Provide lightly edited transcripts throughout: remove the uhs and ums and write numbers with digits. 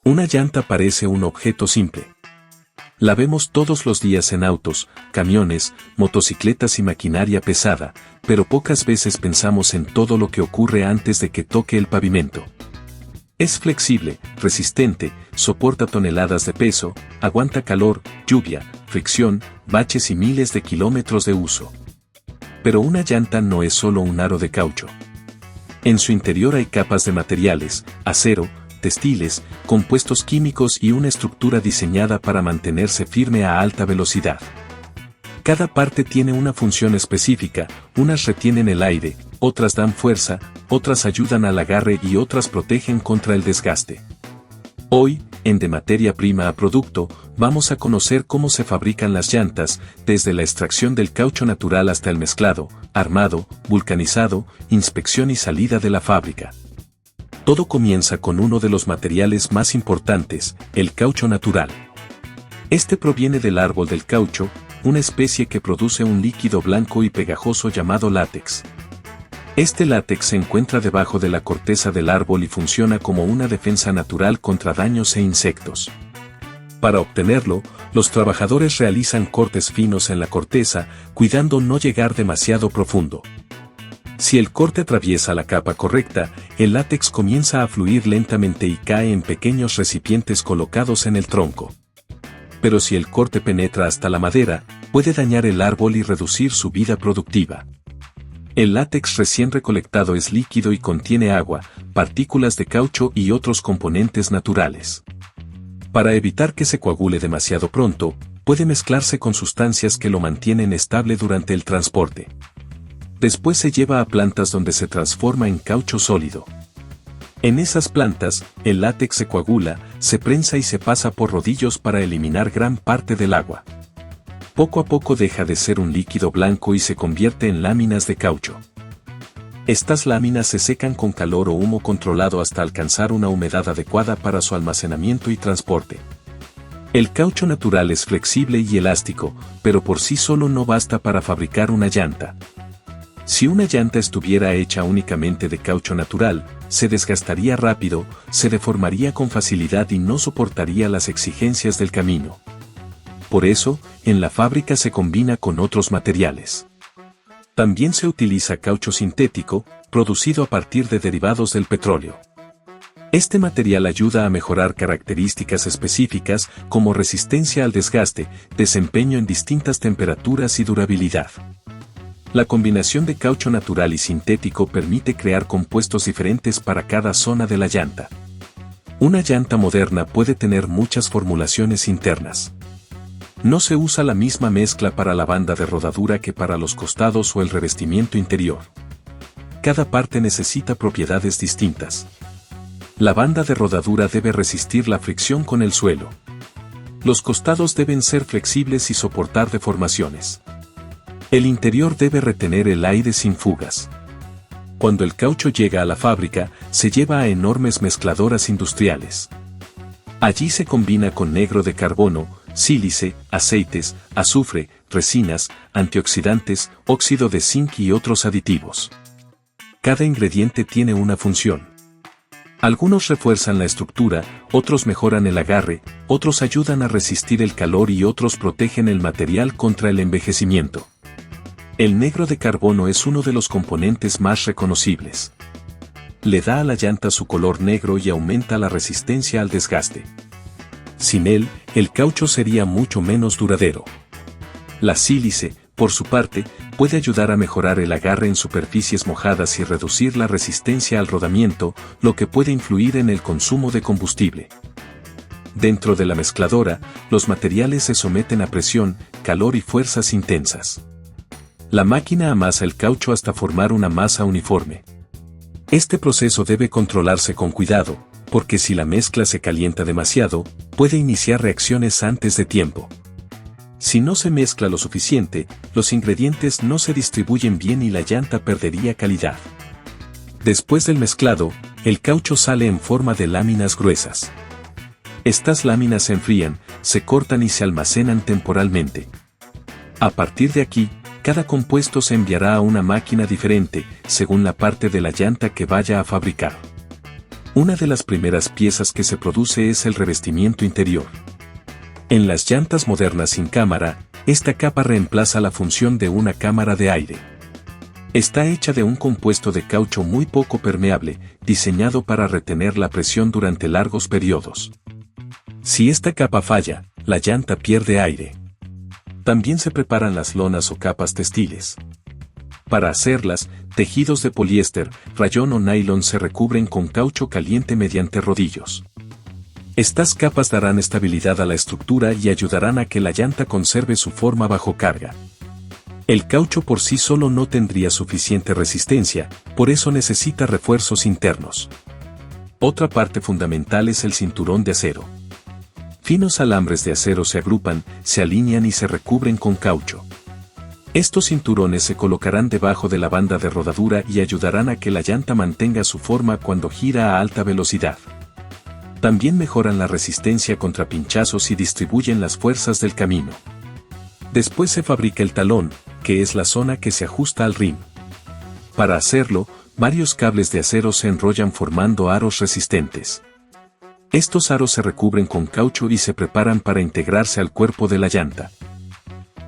Una llanta parece un objeto simple. La vemos todos los días en autos, camiones, motocicletas y maquinaria pesada, pero pocas veces pensamos en todo lo que ocurre antes de que toque el pavimento. Es flexible, resistente, soporta toneladas de peso, aguanta calor, lluvia, fricción, baches y miles de kilómetros de uso. Pero una llanta no es solo un aro de caucho. En su interior hay capas de materiales, acero, textiles, compuestos químicos y una estructura diseñada para mantenerse firme a alta velocidad. Cada parte tiene una función específica, unas retienen el aire, otras dan fuerza, otras ayudan al agarre y otras protegen contra el desgaste. Hoy, en De Materia Prima a Producto, vamos a conocer cómo se fabrican las llantas, desde la extracción del caucho natural hasta el mezclado, armado, vulcanizado, inspección y salida de la fábrica. Todo comienza con uno de los materiales más importantes, el caucho natural. Este proviene del árbol del caucho, una especie que produce un líquido blanco y pegajoso llamado látex. Este látex se encuentra debajo de la corteza del árbol y funciona como una defensa natural contra daños e insectos. Para obtenerlo, los trabajadores realizan cortes finos en la corteza, cuidando no llegar demasiado profundo. Si el corte atraviesa la capa correcta, el látex comienza a fluir lentamente y cae en pequeños recipientes colocados en el tronco. Pero si el corte penetra hasta la madera, puede dañar el árbol y reducir su vida productiva. El látex recién recolectado es líquido y contiene agua, partículas de caucho y otros componentes naturales. Para evitar que se coagule demasiado pronto, puede mezclarse con sustancias que lo mantienen estable durante el transporte. Después se lleva a plantas donde se transforma en caucho sólido. En esas plantas, el látex se coagula, se prensa y se pasa por rodillos para eliminar gran parte del agua. Poco a poco deja de ser un líquido blanco y se convierte en láminas de caucho. Estas láminas se secan con calor o humo controlado hasta alcanzar una humedad adecuada para su almacenamiento y transporte. El caucho natural es flexible y elástico, pero por sí solo no basta para fabricar una llanta. Si una llanta estuviera hecha únicamente de caucho natural, se desgastaría rápido, se deformaría con facilidad y no soportaría las exigencias del camino. Por eso, en la fábrica se combina con otros materiales. También se utiliza caucho sintético, producido a partir de derivados del petróleo. Este material ayuda a mejorar características específicas como resistencia al desgaste, desempeño en distintas temperaturas y durabilidad. La combinación de caucho natural y sintético permite crear compuestos diferentes para cada zona de la llanta. Una llanta moderna puede tener muchas formulaciones internas. No se usa la misma mezcla para la banda de rodadura que para los costados o el revestimiento interior. Cada parte necesita propiedades distintas. La banda de rodadura debe resistir la fricción con el suelo. Los costados deben ser flexibles y soportar deformaciones. El interior debe retener el aire sin fugas. Cuando el caucho llega a la fábrica, se lleva a enormes mezcladoras industriales. Allí se combina con negro de carbono, sílice, aceites, azufre, resinas, antioxidantes, óxido de zinc y otros aditivos. Cada ingrediente tiene una función. Algunos refuerzan la estructura, otros mejoran el agarre, otros ayudan a resistir el calor y otros protegen el material contra el envejecimiento. El negro de carbono es uno de los componentes más reconocibles. Le da a la llanta su color negro y aumenta la resistencia al desgaste. Sin él, el caucho sería mucho menos duradero. La sílice, por su parte, puede ayudar a mejorar el agarre en superficies mojadas y reducir la resistencia al rodamiento, lo que puede influir en el consumo de combustible. Dentro de la mezcladora, los materiales se someten a presión, calor y fuerzas intensas. La máquina amasa el caucho hasta formar una masa uniforme. Este proceso debe controlarse con cuidado, porque si la mezcla se calienta demasiado, puede iniciar reacciones antes de tiempo. Si no se mezcla lo suficiente, los ingredientes no se distribuyen bien y la llanta perdería calidad. Después del mezclado, el caucho sale en forma de láminas gruesas. Estas láminas se enfrían, se cortan y se almacenan temporalmente. A partir de aquí, cada compuesto se enviará a una máquina diferente, según la parte de la llanta que vaya a fabricar. Una de las primeras piezas que se produce es el revestimiento interior. En las llantas modernas sin cámara, esta capa reemplaza la función de una cámara de aire. Está hecha de un compuesto de caucho muy poco permeable, diseñado para retener la presión durante largos periodos. Si esta capa falla, la llanta pierde aire. También se preparan las lonas o capas textiles. Para hacerlas, tejidos de poliéster, rayón o nylon se recubren con caucho caliente mediante rodillos. Estas capas darán estabilidad a la estructura y ayudarán a que la llanta conserve su forma bajo carga. El caucho por sí solo no tendría suficiente resistencia, por eso necesita refuerzos internos. Otra parte fundamental es el cinturón de acero. Finos alambres de acero se agrupan, se alinean y se recubren con caucho. Estos cinturones se colocarán debajo de la banda de rodadura y ayudarán a que la llanta mantenga su forma cuando gira a alta velocidad. También mejoran la resistencia contra pinchazos y distribuyen las fuerzas del camino. Después se fabrica el talón, que es la zona que se ajusta al rim. Para hacerlo, varios cables de acero se enrollan formando aros resistentes. Estos aros se recubren con caucho y se preparan para integrarse al cuerpo de la llanta.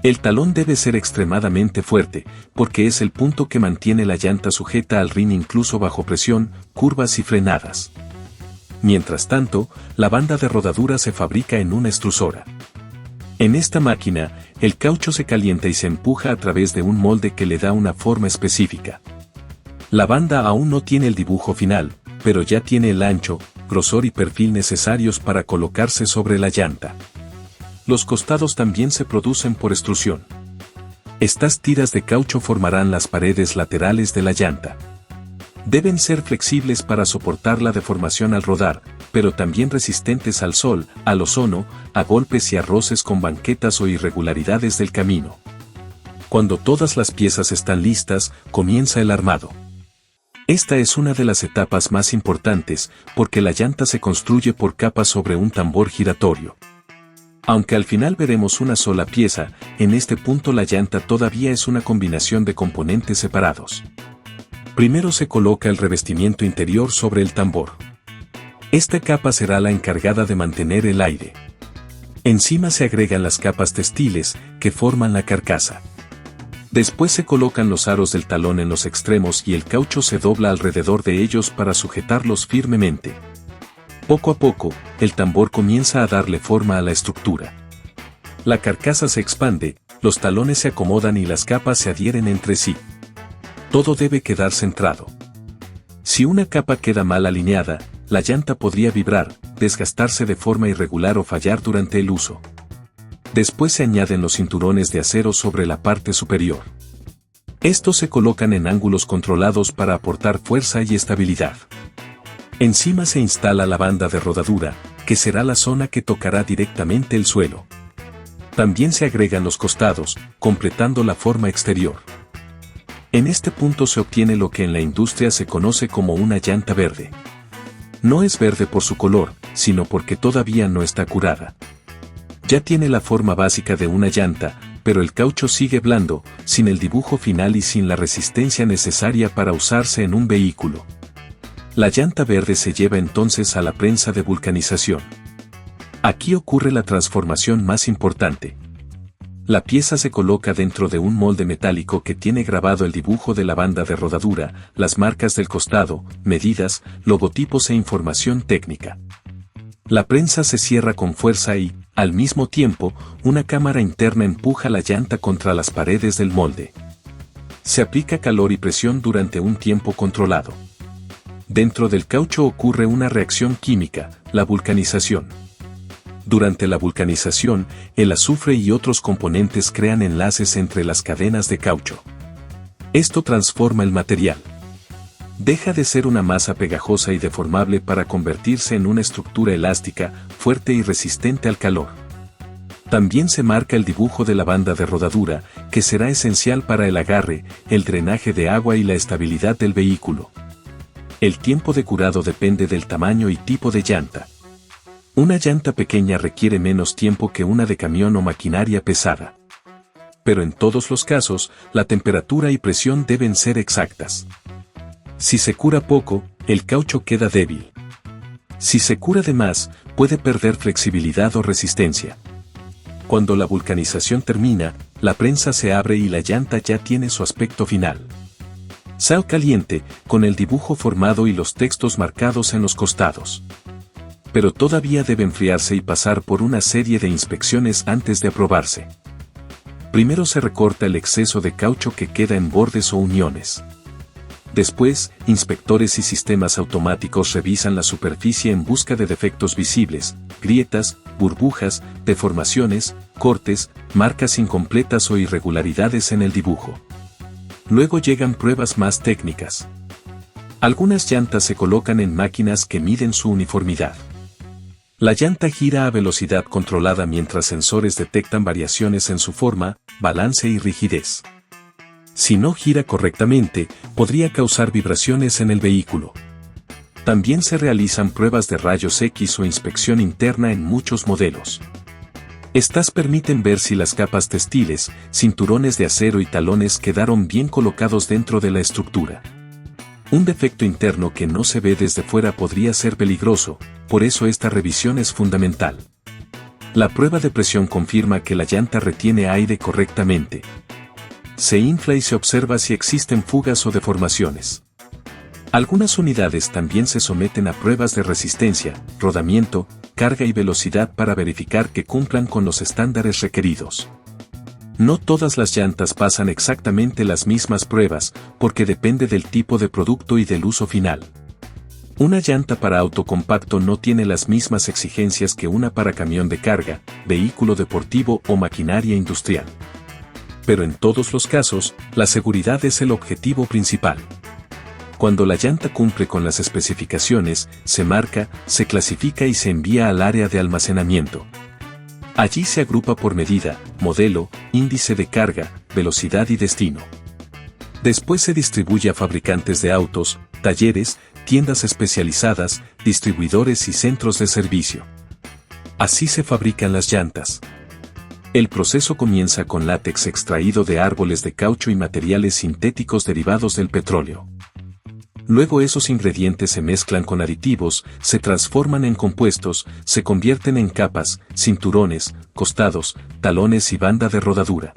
El talón debe ser extremadamente fuerte, porque es el punto que mantiene la llanta sujeta al rin incluso bajo presión, curvas y frenadas. Mientras tanto, la banda de rodadura se fabrica en una extrusora. En esta máquina, el caucho se calienta y se empuja a través de un molde que le da una forma específica. La banda aún no tiene el dibujo final, pero ya tiene el ancho, grosor y perfil necesarios para colocarse sobre la llanta. Los costados también se producen por extrusión. Estas tiras de caucho formarán las paredes laterales de la llanta. Deben ser flexibles para soportar la deformación al rodar, pero también resistentes al sol, al ozono, a golpes y a roces con banquetas o irregularidades del camino. Cuando todas las piezas están listas, comienza el armado. Esta es una de las etapas más importantes, porque la llanta se construye por capas sobre un tambor giratorio. Aunque al final veremos una sola pieza, en este punto la llanta todavía es una combinación de componentes separados. Primero se coloca el revestimiento interior sobre el tambor. Esta capa será la encargada de mantener el aire. Encima se agregan las capas textiles, que forman la carcasa. Después se colocan los aros del talón en los extremos y el caucho se dobla alrededor de ellos para sujetarlos firmemente. Poco a poco, el tambor comienza a darle forma a la estructura. La carcasa se expande, los talones se acomodan y las capas se adhieren entre sí. Todo debe quedar centrado. Si una capa queda mal alineada, la llanta podría vibrar, desgastarse de forma irregular o fallar durante el uso. Después se añaden los cinturones de acero sobre la parte superior. Estos se colocan en ángulos controlados para aportar fuerza y estabilidad. Encima se instala la banda de rodadura, que será la zona que tocará directamente el suelo. También se agregan los costados, completando la forma exterior. En este punto se obtiene lo que en la industria se conoce como una llanta verde. No es verde por su color, sino porque todavía no está curada. Ya tiene la forma básica de una llanta, pero el caucho sigue blando, sin el dibujo final y sin la resistencia necesaria para usarse en un vehículo. La llanta verde se lleva entonces a la prensa de vulcanización. Aquí ocurre la transformación más importante. La pieza se coloca dentro de un molde metálico que tiene grabado el dibujo de la banda de rodadura, las marcas del costado, medidas, logotipos e información técnica. La prensa se cierra con fuerza y, al mismo tiempo, una cámara interna empuja la llanta contra las paredes del molde. Se aplica calor y presión durante un tiempo controlado. Dentro del caucho ocurre una reacción química, la vulcanización. Durante la vulcanización, el azufre y otros componentes crean enlaces entre las cadenas de caucho. Esto transforma el material. Deja de ser una masa pegajosa y deformable para convertirse en una estructura elástica, fuerte y resistente al calor. También se marca el dibujo de la banda de rodadura, que será esencial para el agarre, el drenaje de agua y la estabilidad del vehículo. El tiempo de curado depende del tamaño y tipo de llanta. Una llanta pequeña requiere menos tiempo que una de camión o maquinaria pesada. Pero en todos los casos, la temperatura y presión deben ser exactas. Si se cura poco, el caucho queda débil. Si se cura de más, puede perder flexibilidad o resistencia. Cuando la vulcanización termina, la prensa se abre y la llanta ya tiene su aspecto final. Sal caliente, con el dibujo formado y los textos marcados en los costados. Pero todavía debe enfriarse y pasar por una serie de inspecciones antes de aprobarse. Primero se recorta el exceso de caucho que queda en bordes o uniones. Después, inspectores y sistemas automáticos revisan la superficie en busca de defectos visibles, grietas, burbujas, deformaciones, cortes, marcas incompletas o irregularidades en el dibujo. Luego llegan pruebas más técnicas. Algunas llantas se colocan en máquinas que miden su uniformidad. La llanta gira a velocidad controlada mientras sensores detectan variaciones en su forma, balance y rigidez. Si no gira correctamente, podría causar vibraciones en el vehículo. También se realizan pruebas de rayos X o inspección interna en muchos modelos. Estas permiten ver si las capas textiles, cinturones de acero y talones quedaron bien colocados dentro de la estructura. Un defecto interno que no se ve desde fuera podría ser peligroso, por eso esta revisión es fundamental. La prueba de presión confirma que la llanta retiene aire correctamente. Se infla y se observa si existen fugas o deformaciones. Algunas unidades también se someten a pruebas de resistencia, rodamiento, carga y velocidad para verificar que cumplan con los estándares requeridos. No todas las llantas pasan exactamente las mismas pruebas, porque depende del tipo de producto y del uso final. Una llanta para auto compacto no tiene las mismas exigencias que una para camión de carga, vehículo deportivo o maquinaria industrial. Pero en todos los casos, la seguridad es el objetivo principal. Cuando la llanta cumple con las especificaciones, se marca, se clasifica y se envía al área de almacenamiento. Allí se agrupa por medida, modelo, índice de carga, velocidad y destino. Después se distribuye a fabricantes de autos, talleres, tiendas especializadas, distribuidores y centros de servicio. Así se fabrican las llantas. El proceso comienza con látex extraído de árboles de caucho y materiales sintéticos derivados del petróleo. Luego esos ingredientes se mezclan con aditivos, se transforman en compuestos, se convierten en capas, cinturones, costados, talones y banda de rodadura.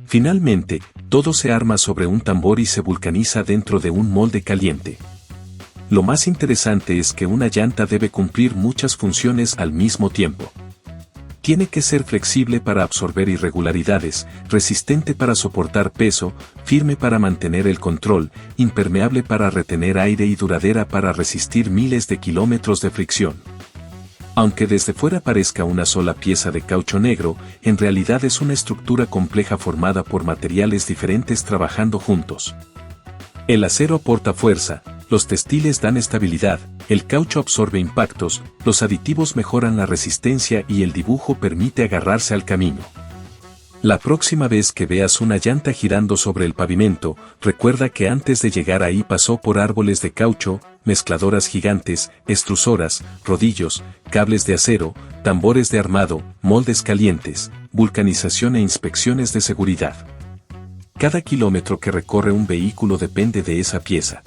Finalmente, todo se arma sobre un tambor y se vulcaniza dentro de un molde caliente. Lo más interesante es que una llanta debe cumplir muchas funciones al mismo tiempo. Tiene que ser flexible para absorber irregularidades, resistente para soportar peso, firme para mantener el control, impermeable para retener aire y duradera para resistir miles de kilómetros de fricción. Aunque desde fuera parezca una sola pieza de caucho negro, en realidad es una estructura compleja formada por materiales diferentes trabajando juntos. El acero aporta fuerza, los textiles dan estabilidad, el caucho absorbe impactos, los aditivos mejoran la resistencia y el dibujo permite agarrarse al camino. La próxima vez que veas una llanta girando sobre el pavimento, recuerda que antes de llegar ahí pasó por árboles de caucho, mezcladoras gigantes, extrusoras, rodillos, cables de acero, tambores de armado, moldes calientes, vulcanización e inspecciones de seguridad. Cada kilómetro que recorre un vehículo depende de esa pieza.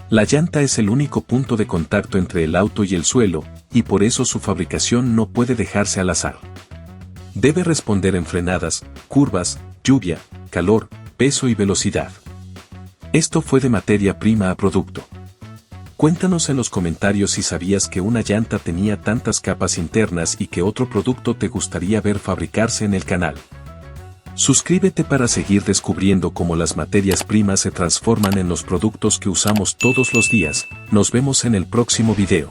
La llanta es el único punto de contacto entre el auto y el suelo, y por eso su fabricación no puede dejarse al azar. Debe responder en frenadas, curvas, lluvia, calor, peso y velocidad. Esto fue de materia prima a producto. Cuéntanos en los comentarios si sabías que una llanta tenía tantas capas internas y qué otro producto te gustaría ver fabricarse en el canal. Suscríbete para seguir descubriendo cómo las materias primas se transforman en los productos que usamos todos los días. Nos vemos en el próximo video.